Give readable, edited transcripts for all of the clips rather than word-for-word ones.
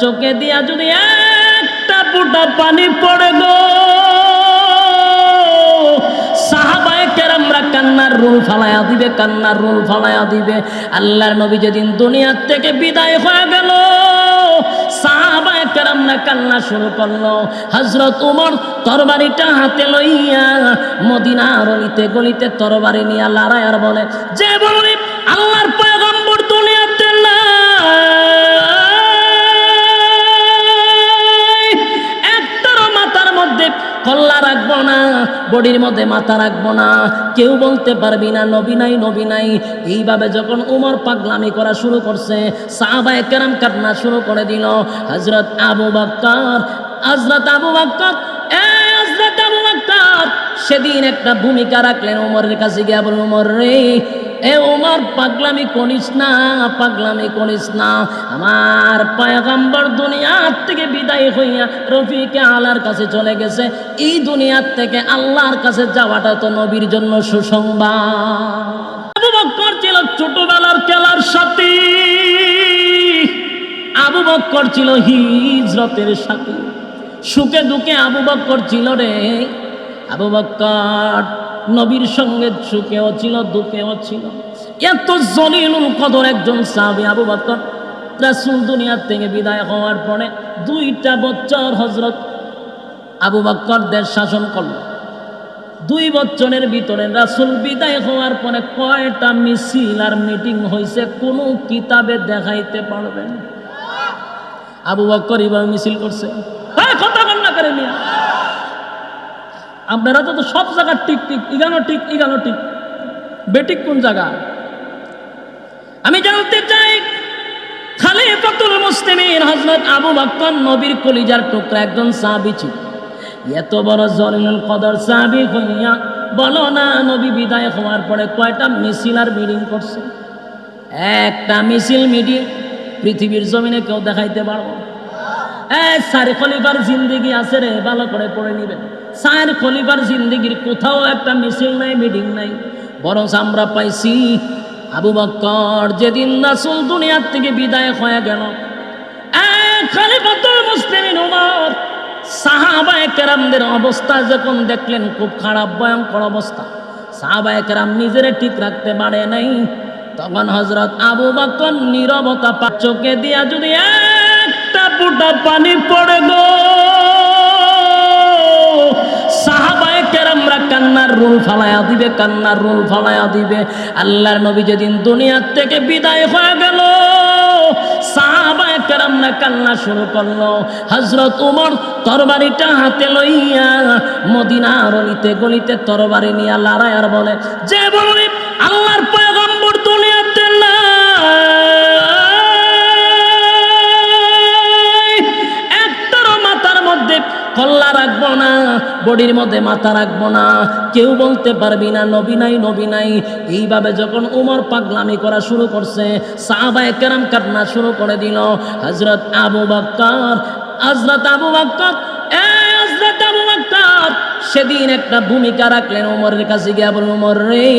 চোখে দিয়া যদি একটা ফোঁটা পানি পড়ে গো, সাহাবায়ে কেরামরা কান্নার রোল ফালায়া দিবে, কান্নার রোল ফালায়া দিবে। আল্লাহর নবী যেদিন দুনিয়ার থেকে বিদায় হয়ে গেল, সাহাবায়ে কেরামরা কান্না শুরু করলো। হযরত ওমর তরবারিটা হাতে লইয়া মদিনার অলিতে গলিতে তরবারি নিয়ে লড়াই আর বলে, যে বলে আল্লাহর পয়গম্বর দুনিয়াতে নাই, একটারও মাথার মধ্যে কল্লা রাখবো না, বডির মধ্যে মাথা রাখবো না, কেউ বলতে পারবি না নবী নাই, নবী নাই। এইভাবে যখন উমর পাগলামি করা শুরু করছে, সাহাবায়ে কেরাম কান্না শুরু করে দিল। হযরত আবু বকর, হযরত আবু বকর, হযরত আবু বকর সেদিন একটা ভূমিকা রাখলেন। উমরের কাছে গিয়ে বলল, উমর রে, এ উমর পাগলামি করিস না, পাগলামি করিস না। আমার পয়গম্বর দুনিয়ার থেকে বিদায় হইয়া রফিকে আলার কাছে চলে গেছে। এই দুনিয়ার থেকে আল্লাহর কাছে যাওয়াটা তো নবীর জন্য সুসংবাদ। আবু বকর ছিল ছোটবেলার খেলার সাথী, আবু বকর ছিল হিজরতের সাথী। সুখে দুঃখে আবু বকর ছিল রে। আবু বকর নবীর সঙ্গে সুখেও ছিল, দুঃখেও ছিল। এত জলিলুল কদর একজন সাহাবী আবু বকর। রাসূল দুনিয়া থেকে বিদায় হওয়ার পরে 2টা বছর হযরত আবু বকর দেশ শাসন করল। 2 বছরের ভিতরে রাসূল বিদায় হওয়ার পরে কয়টা মিছিল আর মিটিং হয়েছে কোন কিতাবে দেখাইতে পারবেন? আবু বকর এইভাবে মিছিল করছে, কথা বন্যা করে নিয়ে। আপনারা তো সব জায়গা টিক টিক, ইগানো টিক, ইগানো টিক, বেটিক কোন জায়গা? আমি জানতে চাই, খলিফাতুল মুসলিমিন হযরত আবু বকর নবীর কলিজার টুকরা একজন সাহাবী ছিল। এত বড় জলিলুল কদর সাহাবী হইয়া বলো না, নবী বিদায় হওয়ার পরে কয়টা মিছিল আর মিটিং করছে? একটা মিছিল মিটিং পৃথিবীর জমিনে কেউ দেখাইতে পারবো? চার খলিফার জিন্দেগি আছে রে, ভালো করে পড়ে নিবেন। 4 খলিফার জিন্দেগির কোথাও একটা মিছিল নাই, মিটিং নাই। বরং আমরা পাইছি আবু বকর যেদিন রাসূল দুনিয়ার থেকে বিদায় হয়ে গেল, খলিফাতুল মুসলিমিন ওমর সাহাবায়ে কেরামদের অবস্থা যখন দেখলেন খুব খারাপ, ভয়ঙ্কর অবস্থা, সাহাবায়ে কেরাম নিজেরে ঠিক রাখতে পারে নাই। তখন হযরত আবু বকর নীরবতা চোখে দিয়া যদি একটা ফোঁটা পানি পড়ে গো, সাহাবায়ে কেরামরা কান্নার রোল ফালায়া দিবে, কান্নার রোল ফালায়া দিবে। আল্লাহর নবী যেদিন দুনিয়ার থেকে বিদায় হয়ে গেল, সাহাবায়ে কেরামরা কান্না শুরু করলো। হযরত ওমর তরবারিটা হাতে লইয়া মদিনার অলিতে গলিতে তরবারি নিয়ে লড়াই আর বলে, যে বলে আল্লাহর পয়গম্বর দুনিয়াতে নাই, একটারও মাথার মধ্যে কল্লা রাখবো না, বডির মধ্যে মাথা রাখবো না, কেউ বলতে পারবি না নবী নাই, নবী নাই। এইভাবে যখন উমর পাগলামি করা শুরু করছে, সাহাবায়ে কেরাম কান্না শুরু করে দিল। হযরত আবু বকর, হযরত আবু বকর, হযরত আবু বকর সেদিন একটা ভূমিকা রাখলেন। উমরের কাছে গিয়ে বলল, উমর রে,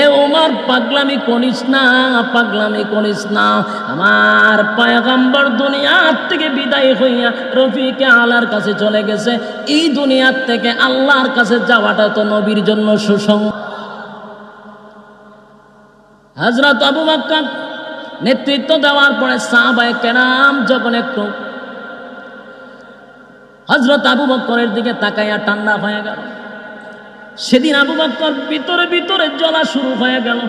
এ উমর পাগলামি করিস না, পাগলামি করিস না। আমার পয়গম্বর দুনিয়ার থেকে বিদায় হইয়া রফিকে আলার কাছে চলে গেছে। এই দুনিয়ার থেকে আল্লাহর কাছে যাওয়াটা তো নবীর জন্য সুসংবাদ। হযরত আবু বকর নেতৃত্ব দেওয়ার পরে সাহাবায়ে কেরাম যখন একটু হযরত আবু বকরের দিকে তাকাইয়া ঠান্ডা হয়ে গেল, সেদিন আবু বকর ভিতরে ভিতরে জ্বলা শুরু হয়ে গেল।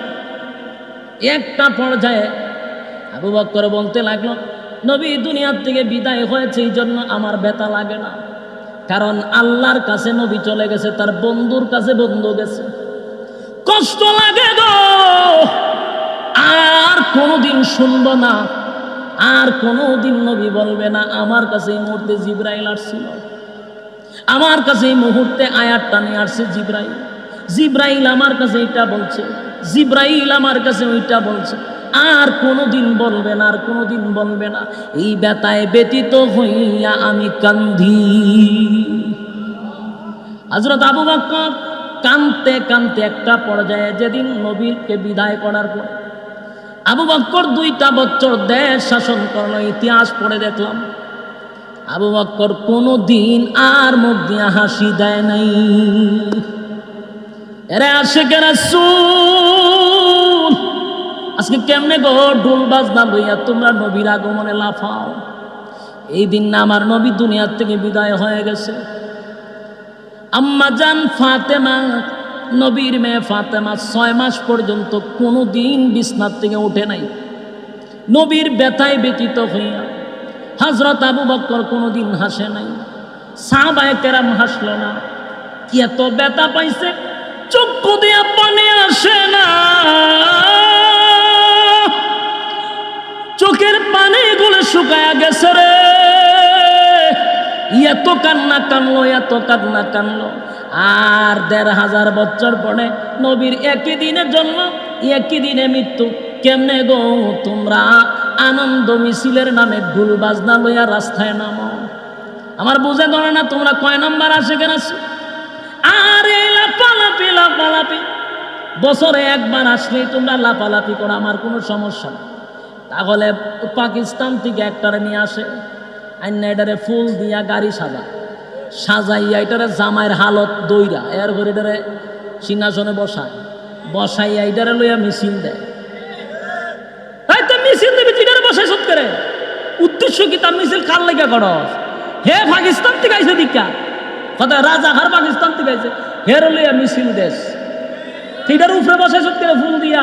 একটা পর্যায়ে আবু বকর বলতে লাগলো, নবী দুনিয়ার থেকে বিদায় হয়েছে, এই জন্য আমার ব্যথা লাগে না, কারণ আল্লাহর কাছে নবী চলে গেছে, তার বন্ধুর কাছে বন্ধু গেছে। কষ্ট লাগে গো, আর কোনোদিন শুনবো না, আর কোনোদিন নবী বলবে না আমার কাছে এই মুহূর্তে জিবরাইল আসছিল, আমার কাছে এই মুহূর্তে আয়াতটা নিয়ে আসছে জিবরাইল, জিবরাইল আমার কাছে এটা বলছে, জিবরাইল আমার কাছে ওইটা বলছে। আর কোনোদিন বলবে না, আর কোনোদিন বলবে না। এই ব্যথায় ব্যতীত হইয়া আমি কান্দি। হযরত আবু বকর কাঁদতে কাঁদতে একটা পর্যায়ে যেদিন নবীকে বিদায় করার পর আবু বকর 2টা বছর দেশ শাসন করলো। ইতিহাস পড়ে দেখলাম আবু বকর কোনো দিন আর মুখ দিয়া হাসি দেয় নাই। এরে আশিকে রাসূল, আজকে কেমনে গো ঢোল বাজনা লইয়া তোমরা নবীর আগমনে লাফাও? এই দিন না আমার নবী দুনিয়ার থেকে বিদায় হয়ে গেছে। আম্মা জান ফাতেমা, নবীর মেয়ে ফাতেমা 6 মাস পর্যন্ত কোনো দিন বিছনার থেকে ওঠে নাই নবীর ব্যথায় ব্যতীত হইয়া। হযরত আবু বকর কোনোদিন হাসে নাই, সাহাবায়ে কেরাম হাসলো না। কি এত ব্যথা পাইছে, চক্ষু দিয়া পানি আসে না, চোখের পানি গুলো শুকায়া গেছে রে। এত কান্না কানলো, এত কান্না কানলো। আর 1500 বছর পরে নবীর একই দিনে জন্ম, একই দিনে মৃত্যু। কেমনে গো তোমরা আনন্দ মিছিলের নামে ঢোল বাজনা লইয়া রাস্তায় নামো? আমার বুঝে ধরে না তোমরা কয় নাম্বার আশিকে রাসূল? আরে লাপালাপি লাপালাপি, বছরে একবার আসলেই তোমরা লাপালাপি করো, আমার কোনো সমস্যা নেই। তাহলে পাকিস্তান থেকে একটারে নিয়ে আসে, আইনা এটারে ফুল দিয়া গাড়ি সাজাইয়া এটারে জামাইয়ের হালত দইরা এরপর এটারে সিংহাসনে বসাইয়া এটারে লইয়া মিছিল দেয়। মিছিল দেবে যেটারে বসাই সত করে, উদ্দেশ্য কি? তার মিছিল কার লেগে করস? হে পাকিস্তান থেকে আইসে দীক্ষা কথা, রাজা হার পাকিস্তান থেকে আইসে, হের লইয়া মিছিল দেশ, এটার উপরে বসাই সত করে ফুল দিয়া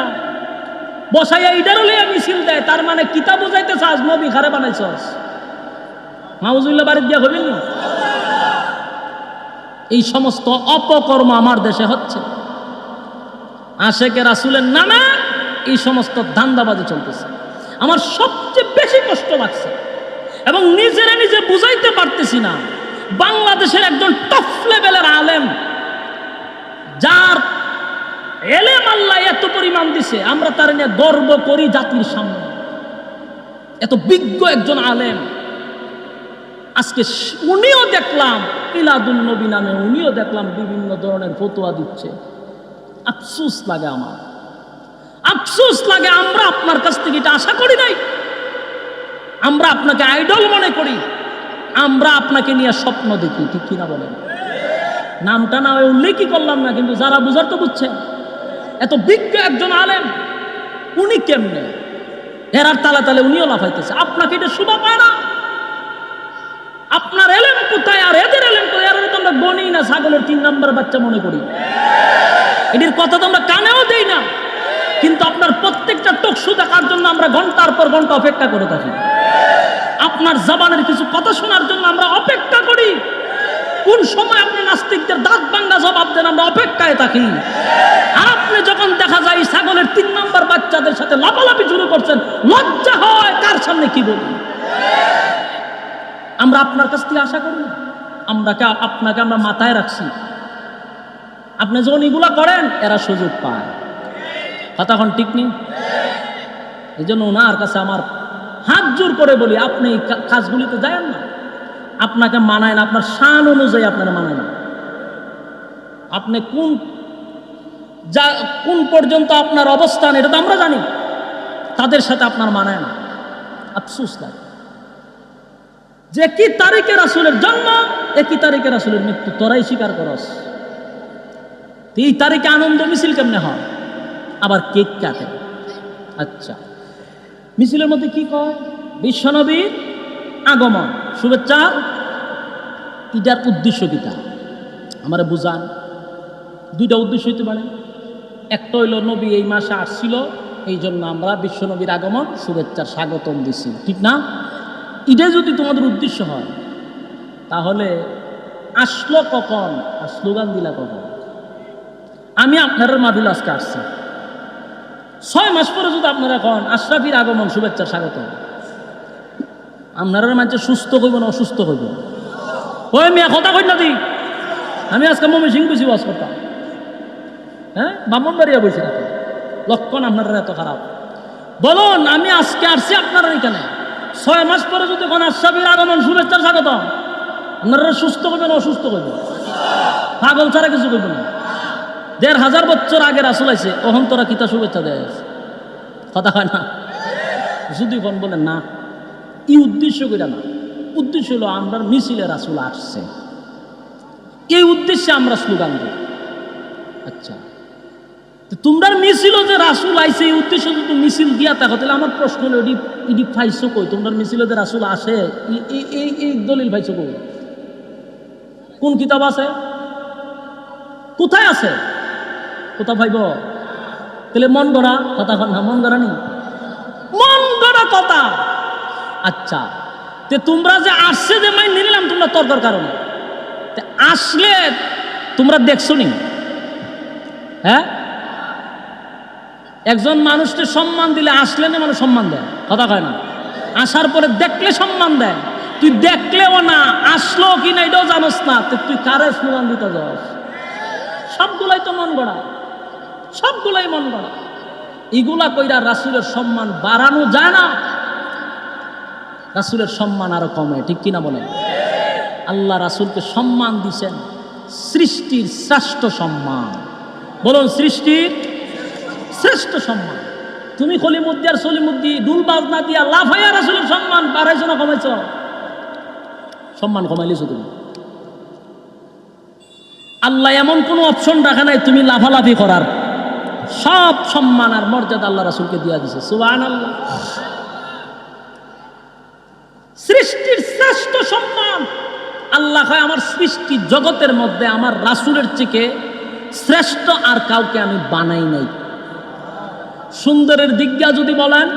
বসাইয়া এটারও লইয়া মিছিল দেয়। তার মানে কিতাব বুঝাইতে চাস নবী খারে বানাইছস? মাউজুল্লাহ বাড়ি দিয়া হবেন না? এই সমস্ত অপকর্ম আমার দেশে হচ্ছে। আশিকে রাসূলের নামে এই সমস্ত ধান্দাবাজি চলতেছে। আমার সবচেয়ে বেশি কষ্ট লাগছে এবং নিজে বুঝাইতে পারতেছি না, বাংলাদেশের একজন টপ লেভেলের আলেম, যার এলেম আল্লাহ এত পরিমাণ দিছে, আমরা তার নিয়ে গর্ব করি জাতির সামনে। এত বিজ্ঞ একজন আলেম, আজকে উনিও দেখলাম মিলাদুন নবী নামে, উনিও দেখলাম বিভিন্ন ধরনের ফতোয়া দিচ্ছে। আফসোস লাগে আমার, আফসোস লাগে। আমরা আপনার কাছ থেকে এটা আশা করি নাই। আমরা আপনাকে আইডল মনে করি, আমরা আপনাকে নিয়ে স্বপ্ন দেখি, ঠিক কিনা বলেন? নামটা না উল্লেখই করলাম না, কিন্তু যারা বুঝার তো বুঝছে। এত বিজ্ঞ একজন আলেম, উনি কেমনে এরার তালে তালে উনিও লাফাইতেছে, আপনাকে এটা শোভা পায় না? আপনার এলেম কোথায় আর এদের এলেম কোথায়? এরা তো আমরা গণি না, ছাগলের 3 নাম্বার বাচ্চা মনে করি। এটির কথা তো আমরা কানেও দেই না, কিন্তু আপনার প্রত্যেকটা টকশো দেখার জন্য আমরা ঘন্টার পর ঘন্টা অপেক্ষা করে থাকি। আপনার জবানের কিছু কথা শোনার জন্য আমরা অপেক্ষা করি। কোন সময় আপনি নাস্তিকদের দাঁত ভাঙ্গা জবাব দেন, আমরা অপেক্ষায় থাকি। আর আপনি যখন দেখা যায় ছাগলের 3 নাম্বার বাচ্চাদের সাথে লাফালাফি শুরু করছেন, লজ্জা হয় কার সামনে কি বলি? আমরা আপনার কাছ থেকে আশা করি না। আপনাকে আমরা মাথায় রাখছি। আপনি যখন এগুলা করেন, এরা সুযোগ পায়। কথা এখন ঠিক নেই। এই জন্য ওনার কাছে আমার হাত জোর করে বলি, আপনি এই কাজগুলিতে যায়েন না। আপনাকে মানায় না, আপনার শান অনুযায়ী আপনারা মানায় না। আপনি কোন পর্যন্ত আপনার অবস্থান এটা তো আমরা জানি, তাদের সাথে আপনার মানায় না। আফসোস লাগে যে কি তারিখে রাসূলের জন্ম, একই তারিখে রাসূলের মৃত্যু, তোরাই স্বীকার করস। এই তারিখে আনন্দ মিছিল কেমনে হয়? আবার কেক কাটে। আচ্ছা, মিছিলের মধ্যে কি কয়? বিশ্বনবীর আগমন, শুভেচ্ছা। এটার উদ্দেশ্য কিটা আমারে বুঝান। 2টা উদ্দেশ্য হইতে পারে। একটা হইল নবী এই মাসে আসছিল, এই জন্য আমরা বিশ্বনবীর আগমন শুভেচ্ছার স্বাগতম দিছি, ঠিক না? এটা যদি তোমাদের উদ্দেশ্য হয়, তাহলে আসলো কখন আর স্লোগান দিলা কখন? আমি আপনার মাহফিল আজকে আসছি, 6 মাস পরে যদি আপনারা এখন আশরাফির আগমন শুভেচ্ছা স্বাগত, আপনারা মাঝে সুস্থ হইব না অসুস্থ হইব? ওই মেয়ে কথা কই না দি, আমি আজকে মমি সিং বেশি বাস করতাম, হ্যাঁ ব্রাহ্মণবাড়িয়া বসে রাখেন, লক্ষণ আপনারা এত খারাপ। বলুন, আমি আজকে আসছি আপনারা এখানে, 6 মাস পরে যদি এখন আশরাফির আগমন শুভেচ্ছার স্বাগত, আপনারা সুস্থ করবেন অসুস্থ করবেন? পাগল ছাড়া কিছু করবেন না। 1500 বছর আগে রাসূল আইছে, ওহন তোরা কিতা শুভেচ্ছা দেয়? কথা হয় না? যদি কোন বলেন না, এই উদ্দেশ্য কইরা না, উদ্দেশ্য হলো আমরা মিছিলে রাসূল আসছে, এই উদ্দেশ্যে আমরা স্লোগান দিই। আচ্ছা, তোমরা মিছিল যে রাসূল আইছে এই উদ্দেশ্যে যদি মিছিল দিয়া থাকো, তাহলে আমার প্রশ্ন হলো ইডি পাইছো কই? তোমরা মিছিলে যে রাসূল আসে এই দলিল পাইছো কই? কোন কিতাব আছে? কোথায় আছে? কোথা পাইব? তাহলে মন গড়া কথা কন না, মন গড়া নি, মন গড়া কথা। আচ্ছা, তে তোমরা যে আসছে যে মাইন নিলাম তোমরা তর্কের কারণে, আসলে তোমরা দেখছো নি? হ্যাঁ, একজন মানুষকে সম্মান দিলে আসলে না মানুষ সম্মান দেয়, কথা কয় না? আসার পরে দেখলে সম্মান দেয়। তুই দেখলেও না, আসলো কি না এটাও জানোস না, তুই কারে স্লোগান দিতে যাস? সবগুলাই তো মন গড়া, সবগুলাই মন গড়া। এগুলা কইরা রাসূলের সম্মান বাড়ানো যায় না, রাসূলের সম্মান আরো কমে, ঠিক কিনা বলেন? আল্লাহ রাসূলকে সম্মান দিছেন, সৃষ্টির শ্রেষ্ঠ সম্মান। বলুন, সৃষ্টির শ্রেষ্ঠ সম্মান। তুমি খলিমুদ্দি আর সলিমুদ্দি দুল বাজনা দিয়া লাফাইয়া রাসূলের সম্মান বাড়াইছো না কমাইছ? সম্মান কমাইলিছো তুমি। আল্লাহ এমন কোনো অপশন রাখে নাই তুমি লাফালাফি করার, সব সম্মান আর মর্যাদা আল্লাহ রাসূলকে দিয়া দিছে। সুবহানাল্লাহ। সৃষ্টির শ্রেষ্ঠ সম্মান। আল্লাহ কয় আমার সৃষ্টি জগতের মধ্যে আমার রাসূলের থেকে শ্রেষ্ঠ আর কাউকে আমি বানাই নাই। সুন্দরের দিক দিয়া যদি বলেন,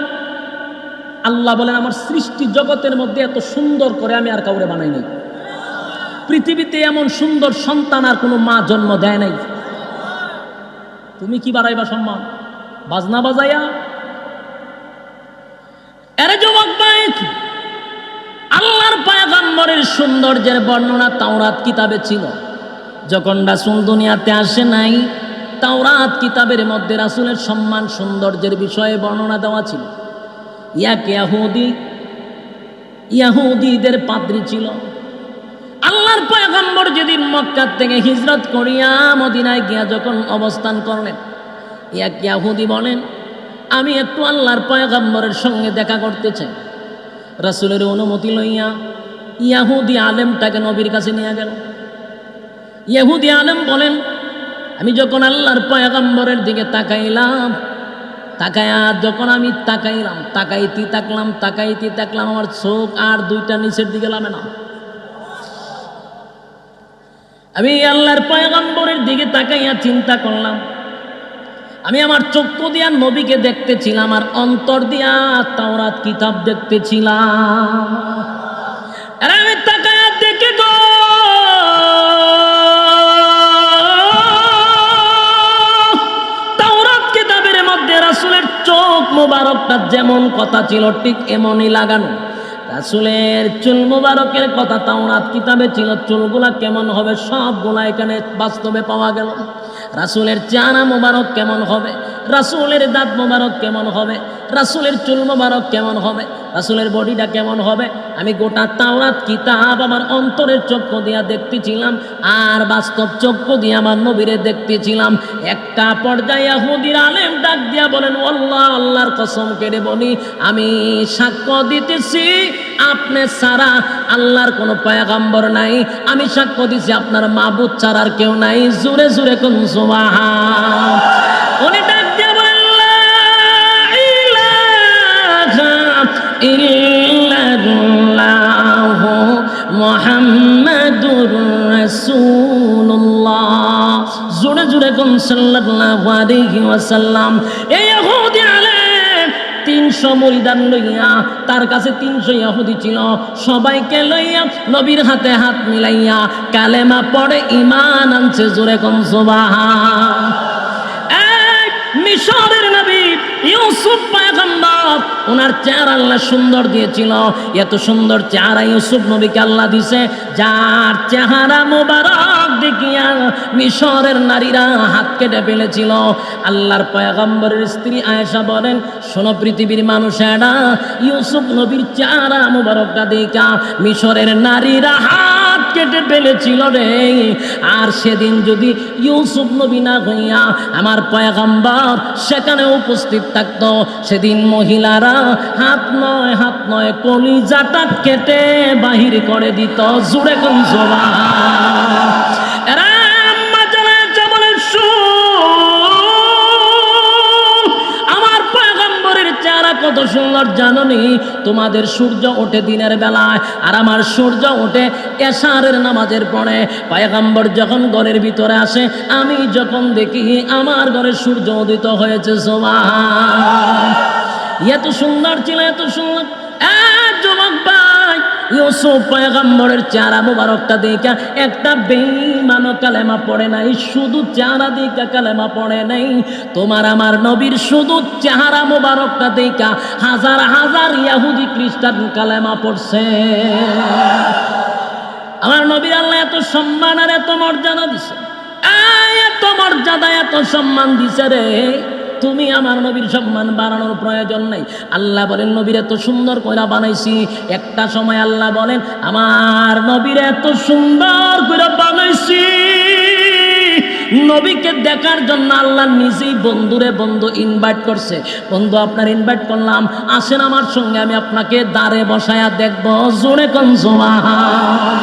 আল্লাহ বলেন আমার সৃষ্টি জগতের মধ্যে এত সুন্দর করে আমি আর কাউরে বানাই নাই। পৃথিবীতে এমন সুন্দর সন্তান আর কোনো মা জন্ম দেয় নাই। তুমি কি বাড়াইবা সম্মান? বাজনা বাজাইয়া? আরে যুবক ভাই, আল্লাহর পয়গম্বরের সৌন্দর্যের বর্ণনা তাওরাত কিতাবে ছিল। যখন রাসূল দুনিয়াতে আসে নাই, তাওরাত কিতাবের মধ্যে রাসূলের সম্মান সৌন্দর্যের বিষয়ে বর্ণনা দেওয়া ছিল। ইয়াহুদীদের পাদ্রী ছিল। আল্লাহর পয়গম্বর যেদিন মক্কা থেকে হিজরত করিয়া মদিনায় গিয়া যখন অবস্থান করলেন, এক ইয়াহুদী বলেন আমি একটু আল্লাহর পয়গম্বরের সঙ্গে দেখা করতে চাই। রাসূলের অনুমতি লইয়া ইয়াহুদী আলেমটাকে নবীর কাছে নিয়ে গেল। ইহুদি আলেম বলেন আমি যখন আল্লাহর পয়গম্বরের দিকে তাকাইলাম, যখন আমি তাকাইতে থাকলাম আমার চোখ আর দুইটা নিচের দিকে নামে না। আমি আল্লাহর পয়গম্বরের দিকে তাকাইয়া চিন্তা করলাম, আমি আমার চক্ষু দিয়া নবীকে দেখতেছিলাম আর অন্তর দিয়া তাওরাত কিতাব দেখতেছিলাম। আর আমি তাকাইয়া দেখে গো তাওরাত কিতাবের মধ্যে রাসূলের চোখ মোবারকটা যেমন কথা ছিল ঠিক এমনই লাগানো। রাসূলের চুল মোবারকের কথা তাওরাত কিতাবে ছিল, চুলগুলা কেমন হবে সবগুলা এখানে বাস্তবে পাওয়া গেল। রাসূলের চেহারা মোবারক কেমন হবে, রাসূলের দাঁত মোবারক কেমন হবে, রাসূলের চুল মোবারক কেমন হবে, রাসূলের বডিটা কেমন হবে, আমি গোটা তাওরাত কিতাব আমার অন্তরের চক্ষু দিয়া দেখতেছিলাম আর বাস্তব চক্ষু দিয়ে আমার নবীরে দেখতেছিলাম। একটা পর্যায়ে ইহুদির আলেম ডাক দিয়া বলেন আল্লাহ, আল্লাহর কসম করে বলি আমি সাক্ষ্য দিতেছি আপনি ছাড়া আল্লাহর কোনো পয়গম্বর নাই, আমি সাক্ষ্য দিছি আপনার মাবুদ ছাড়া আর কেউ নাই। জোরে জোরে কোন সুবহান। উনি ডাক দিয়া বলেন লা ইলাহা ইল্লাল্লাহু মুহাম্মাদুর রাসূলুল্লাহ। জোরে জোরে কোন সাল্লাল্লাহু আলাইহি ওয়াসাল্লাম। এই ইহুদি আলেম 300 মুরিদান লইয়া, তার কাছে 300 ইহুদি ছিল, সবাইকে লইয়া নবীর হাতে হাত মিলাইয়া কালেমা পড়ে ঈমান আনছে। জোরে কোন সুবহান। মিশরের নবী ইউসুফ পয়গম্বর, ওনার চেহারা আল্লাহ সুন্দর দিয়েছিল। এত সুন্দর চেহারা ইউসুফ নবীকে আল্লাহ দিছে, যার চেহারা মোবারক দেখিয়া মিশরের নারীরা হাত কেটে ফেলেছিল। আল্লাহর পয়গম্বরের স্ত্রী আয়েশা বলেন শোনো পৃথিবীর মানুষেরা, ইউসুফ নবীর চেহারা মোবারকটা দেখা মিশরের নারীরা হাত কেটে ফেলেছিল রে। আর সেদিন যদি ইউসুফ নবী না হইয়া আমার পয়গম্বর সেখানে উপস্থিত থাকতো, সেদিন মহিলারা হাত নয় কলিজাটা কেটে বাহির করে দিত। জুড়ে কোন সুবহানাল্লাহ। কত সুন্দর জাননি, তোমাদের সূর্য ওঠে দিনের বেলায় আর আমার সূর্য ওঠে এশারের নামাজের পরে। পয়গম্বর যখন ঘরের ভিতরে আসে, আমি যখন দেখি আমার ঘরে সূর্য উদিত হয়েছে। সুবহান, এত সুন্দর ছিল, এত সুন্দর। যুবক ভাই, ইউসুফ পয়গম্বরের চেহারা মুবারকটা দেখা একটা বেঈমানও কালেমা পড়ে নাই, শুধু চেহারা দেখা কালেমা পড়ে নাই। তোমার আমার নবীর শুধু চেহারা মুবারকটা দেখা হাজার হাজার ইহুদি খ্রিস্টান কালেমা পড়ছে। আমার নবীর আল্লাহ এত সম্মান আর এত মর্যাদা দিছে, এত মর্যাদা এত সম্মান দিছে রে। তুমি আমার নবীর সম্মান বাড়ানোর প্রয়োজন নাই। আল্লাহ বলেন নবীর এত সুন্দর করে বানাইছি। একটা সময় আল্লাহ বলেন আমার নবীর এত সুন্দর করে বানাইছি, নবীকে দেখার জন্য আল্লাহ নিজেই বন্ধু ইনভাইট করছে। বন্ধু আপনার ইনভাইট করলাম, আসেন আমার সঙ্গে, আমি আপনাকে দাঁড়ে বসায়া দেখবো। জোরে কোন সুবহান।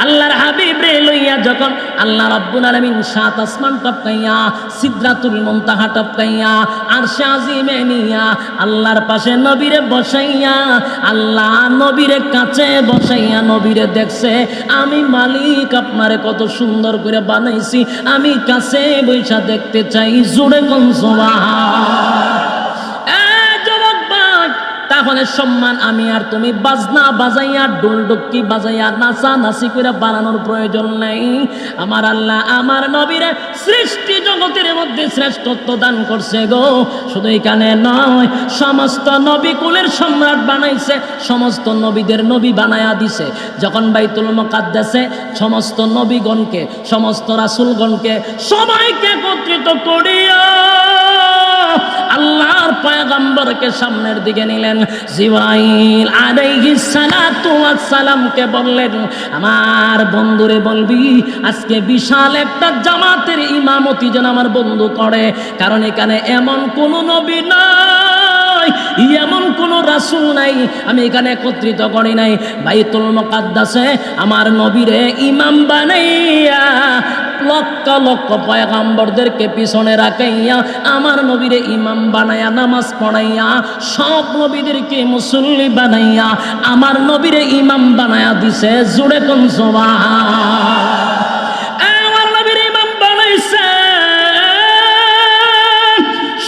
আল্লাহর হাবিব রে লইয়া যখন আল্লাহ রাব্বুল আলামিন সাত আসমান টপকাইয়া সিদরাতুল মুনতাহা টপকাইয়া আরশে আজিমে নিয়া আল্লাহর পাশে নবীরে বসাইয়া, আল্লাহ নবীরে কাছে বসাইয়া নবীরে দেখছে, আমি মালিক আপনারে কত সুন্দর করে বানাইছি, আমি কাছে বৈশা দেখতে চাই। জোরে কোন সুবহান। তাহলে সম্মান আমি আর তুমি বাজনা বাজাইয়া ডুলডুকি বাজাইয়া নাচা নাচি করে বানানোর প্রয়োজন নাই। আমার আল্লাহ আমার নবীরে সৃষ্টি জগতের মধ্যে শ্রেষ্ঠত্ব দান করছে গো। শুধু এখানে নয়, সমস্ত নবী কুলের সম্রাট বানাইছে, সমস্ত নবীদের নবী বানায়া দিছে। যখন বাইতুল মুকাদ্দাসে সমস্ত নবীগণকে সমস্ত রাসূলগণকে সবাইকে একত্রিত করিয়া আল্লাহর পয়গম্বরকে সামনের দিকে নিলেন। জিবরাইল আলাইহিস সালাতু ওয়াস সালামকে বললেন আমার বন্ধুরে বলবি আজকে বিশাল একটা জামাতের ইমামতি যেন আমার বন্ধু করে, কারণ এখানে এমন কোন নবী নাই, এমন কোন রাসূল নাই আমি এখানে একত্রিত করি নাই। বাইতুল মুকাদ্দাসে আমার নবীরে ইমাম বানাইয়া লক্ষ লক্ষ পয়গম্বরদেরকে পিছনে রাখাইয়া আমার নবীরে ইমাম বানাইয়া নামাজ পড়াইয়া সব নবীদেরকে মুসল্লি বানাইয়া আমার নবীরে ইমাম বানাইয়া দিছে। জোরে কোন সুবহান। আমার নবীরে ইমাম বানাইছে,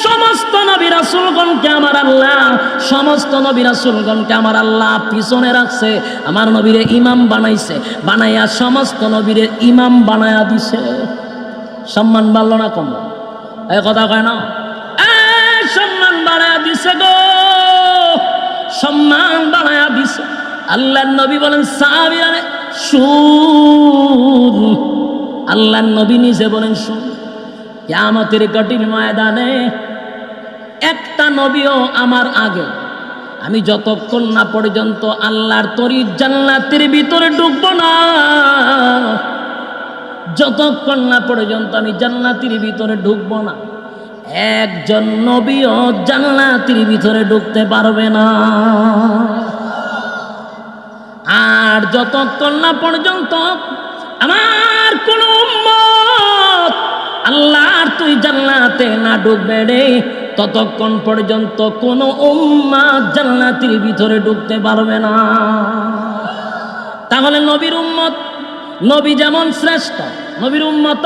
সমস্ত নবী রাসূলগণকে আমার আল্লাহ সমস্ত নবী রাসূলগণকে আমার আল্লাহ পিছনে রাখছে, আমার নবীরে ইমাম বানাইছে, বানাইয়া সমস্ত নবীরে ইমাম বানায়া দিছে। সম্মান বাড়লো না কম? এই কথা কয় না, সম্মান বাড়ায়া দিছে গো, সম্মান বাড়ায়া দিছে। আল্লাহর নবী বলেন সাহাবীরা শুন, আল্লাহর নবী নিজে বলেন শুন, কিয়ামতের কঠিন ময়দানে একটা নবীও আমার আগে আমি যতক্ষণ না পর্যন্ত আল্লাহর তরি জান্নাতের ভিতরে ঢুকবো না, যতক্ষণ না পর্যন্ত আমি জান্নাতের ভিতরে ঢুকবো না, একজন নবীও জান্নাতের ভিতরে ঢুকতে পারবে না। আর যতক্ষণ না পর্যন্ত আমার কোন উম্মত আল্লাহর তুই জান্নাতে না ঢুকবে রে, ততক্ষণ পর্যন্ত কোন উম্মত জান্নাতের ভিতরে ঢুকতে পারবে না। তাহলে নবীর উম্মত, নবী যেমন শ্রেষ্ঠ, নবীর উম্মত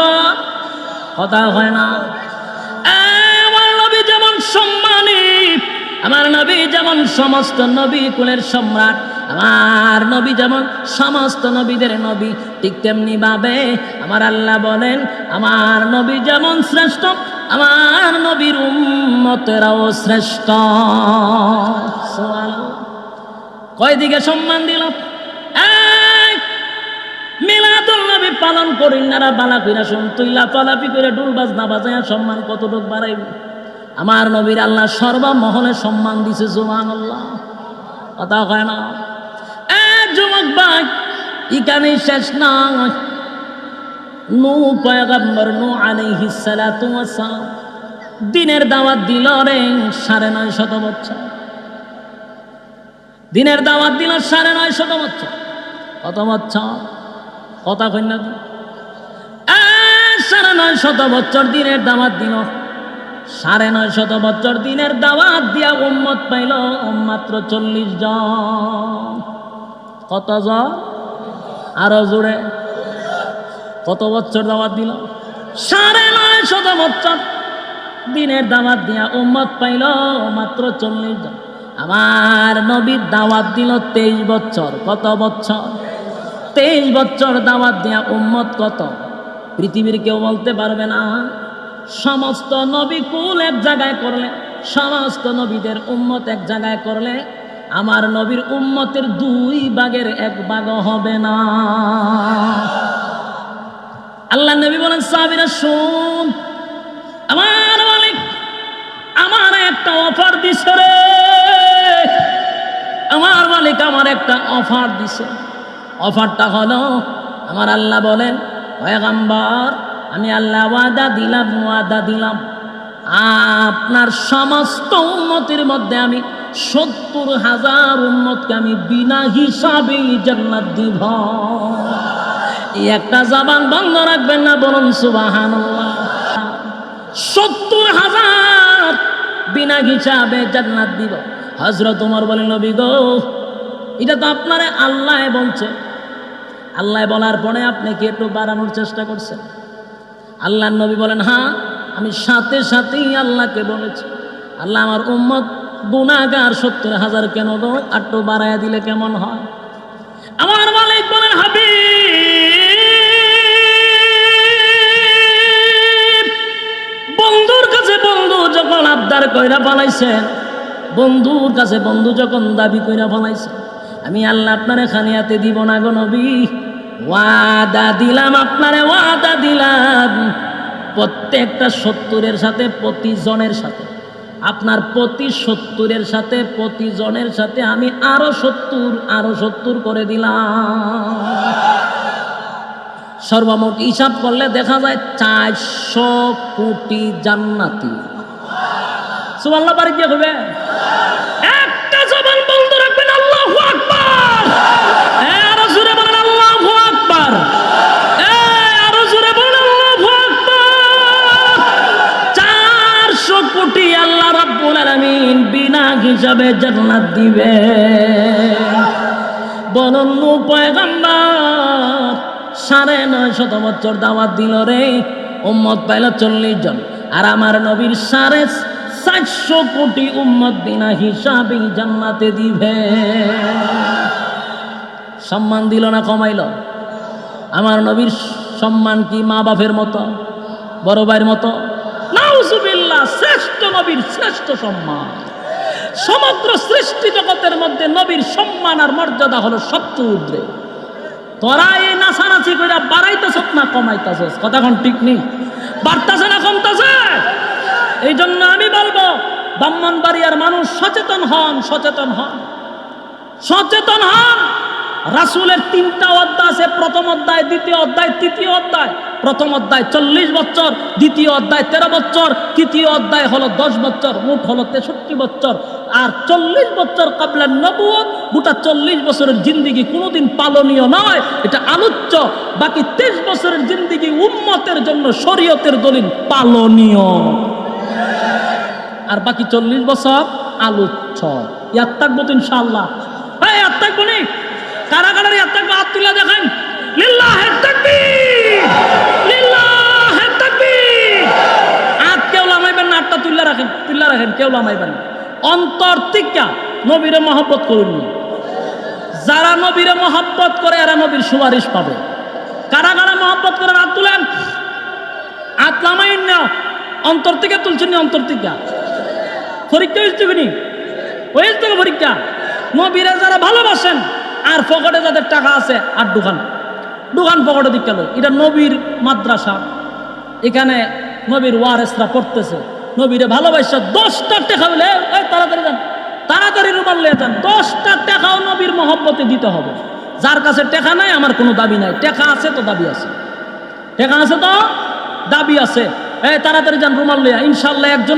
কথা হয় না। আমার নবী যেমন সম্মানী, আমার নবী যেমন সমস্ত নবী কুলের সম্রাট, আমার নবী যেমন সমস্ত নবীদের নবী, ঠিক তেমনি ভাবে আমার আল্লাহ বলেন আমার নবী যেমন শ্রেষ্ঠ, আমার নবীর উম্মতেরাও শ্রেষ্ঠ। কয় দিকে সম্মান দিল? মিলাদুল নবী পালন করেন না বালা কইরা শুন, তুইলা পালাপি করে ডুল বাজনা বাজায়া সম্মান কতটুক বাড়াইবে? আমার নবীর আল্লাহ সর্বমহলে সম্মান দিছে। সুবহানাল্লাহ, কথা হয় না। যুবক ভাই, এখানেই শেষ নয়। নূহ পয়গম্বর নূহ আলাইহিস সালাতু ওয়াস সালাম দিনের দাওয়াত দিল রে 950 বছর। দিনের দাওয়াত দিল 950 বছর। কত বছর? কথা কই না? 950 বছর দিনের দাওয়াত দিল। 950 বছর দিনের দাওয়াত দিয়া উম্মত পাইল মাত্র 40 জন। কত জন? আরো জোরে। কত বছর দাওয়াত দিল? 950 বছর দিনের দাওয়াত দিয়া উম্মত পাইল মাত্র 40 জন। আমার নবীর দাওয়াত দিল 23 বছর। কত বছর? 23 বছর দাওয়াত দিয়া উম্মত কত? পৃথিবীর কেউ বলতে পারবে না। সমস্ত নবী কুল এক জায়গায় করলে, সমস্ত নবীদের উম্মত এক জায়গায় করলে আমার নবীর উম্মতের 2 ভাগের 1 ভাগ হবে না। আল্লাহ নবী বলেন, সাহাবীরা শুন, আমার মালিক আমার একটা অফার দিছে রে। আমার মালিক আমার একটা অফার দিছে। অফারটা হলো, আমার আল্লাহ বলেন, পয়গম্বর আমি আল্লাহ ওয়াদা দিলাম আপনার সমস্ত উম্মতের মধ্যে আমি 70,000 উম্মতকে আমি বিনা হিসাবে জান্নাত দিব। এই একটা জবান বন্ধ রাখবেন না, বলুন সুবহানাল্লাহ। 70,000 বিনা হিসাবে জান্নাত দিব। হযরত ওমর বলেন, নবী গো, এটা তো আপনারে আল্লাহ বলছে। আল্লাহ বলার পরে আপনি কি একটু বাড়ানোর চেষ্টা করছেন? আল্লাহর নবী বলেন, হ্যাঁ, আমি সাথে সাথেই আল্লাহকে বলেছি, আল্লাহ আমার উম্মত গুনাহগার 70,000 কেন গো, একটু বাড়ায়া দিলে কেমন হয়? আমার মালিক বলেন, হাবিব, বন্ধুর কাছে বন্ধু যখন আবদার কইরা ফলাইছেন, বন্ধুর কাছে বন্ধু যখন দাবি কইরা ফলাইছেন, আমি আল্লাহ আপনারে খানিয়াতে দিব না গো নবী। ওয়াদা দিলাম আপনারে, ওয়াদা দিলাম প্রত্যেকটা 70-এর সাথে, প্রতিজনের সাথে, আপনার প্রতি 70-এর সাথে, প্রতিজনের সাথে আমি আরো 70 করে দিলাম। সর্বমোট হিসাব করলে দেখা যায় 400 কোটি জান্নাতি। সুবহানাল্লাহ, বাড়ি গিয়ে হবে একটা জবান বন্ধ রাখবেন, আল্লাহু আকবার। আরো জোরে বলেন আল্লাহু আকবার। আরো জোরে বলেন আল্লাহু আকবার। 400 কোটি আল্লাহ রাব্বুল আলামিন বিনা হিসাবে জান্নাত দিবে। বলুন, নূহ পয়গম্বর 950 বছর দাওয়াত দিল রে, উম্মত পাইল 40 জন। আর আমার নবীর 450 কোটি উম্মত বিনা হিসাবে জান্নাতে দিবে। সম্মান দিল না কমাইল? আমার নবীর সম্মান কি মা বাপের মতো, বড় ভাইয়ের মতো? নাউজুবিল্লাহ, শ্রেষ্ঠ নবীর শ্রেষ্ঠ সম্মান। সমগ্র সৃষ্টি জগতের মধ্যে নবীর সম্মান আর মর্যাদা হলো সবচেয়ে ঊর্ধ্বে। তোরা এই নাচানাচি করে বাড়াইতেছ না কমাইতেছস? কথা কোন ঠিক নেই? বাড়তাছে না কমতাছে? এই জন্য আমি বলবো, ব্রাহ্মণবাড়িয়ার মানুষ সচেতন হন, সচেতন হন, সচেতন হন। রাসূলের 3টা অধ্যায় আছে, প্রথম অধ্যায়, দ্বিতীয় অধ্যায়, তৃতীয় অধ্যায়। প্রথম অধ্যায় 40 বছর, দ্বিতীয় অধ্যায় 13 বছর, তৃতীয় অধ্যায় হলো 10 বছর, মোট হলো 63 বছর। আর 40 বছর কাবলা নবুয়ত, গোটা 40 বছরের জিন্দিগি কোনোদিন পালনীয় নয়, এটা আলোচ্য। বাকি 23 বছরের জিন্দিগি উম্মতের জন্য শরীয়তের দলিল পালনীয়, আর বাকি 40 বছর আলোচ্য। ইয়াদ থাকবো তো ইনশাআল্লাহ। হ্যাঁ, ইয়াদ থাকবো নি? কারা কারা ইয়াদ থাকবো? হাত তুলে দেখেন। লিল্লাহে তাকবীর, লিল্লাহে তাকবীর। হাত কেউ লামাইবেন না, হাতটা তুলে রাখেন, তুলে রাখেন, কেউ লামাইবেন না। অন্তর থেকে নবীরে মহব্বত করুন। যারা নবীরে মহব্বত করে এরা নবীর সুপারিশ পাবে। কারা কারা মহব্বত করেন? হাত তুলেন। হাত লামাইন না, অন্তর থেকে তুলছেন নি? অন্তর থেকে পরীক্ষা হয়েছে নি? হয়েছে পরীক্ষা। নবীরে যারা ভালোবাসেন আর পকেটে যাদের টাকা আছে আর দোকান পকেটে দিক গেল, এটা নবীর মাদ্রাসা। এখানে নবীর ওয়ারেসরা পড়তেছে, নবীরে ভালোবাসা। 10টা টাকা হলে তাড়াতাড়ি যান, তাড়াতাড়ি রুমাল নিয়ে যান। 10টা টাকাও নবীর মহব্বতে দিতে হবে। যার কাছে টেকা নাই আমার কোনো দাবি নাই, টেকা আছে তো দাবি আছে, টেকা আছে তো দাবি আছে। এই তাড়াতাড়ি যান রুমাল লইয়া, ইনশাল্লাহ একজন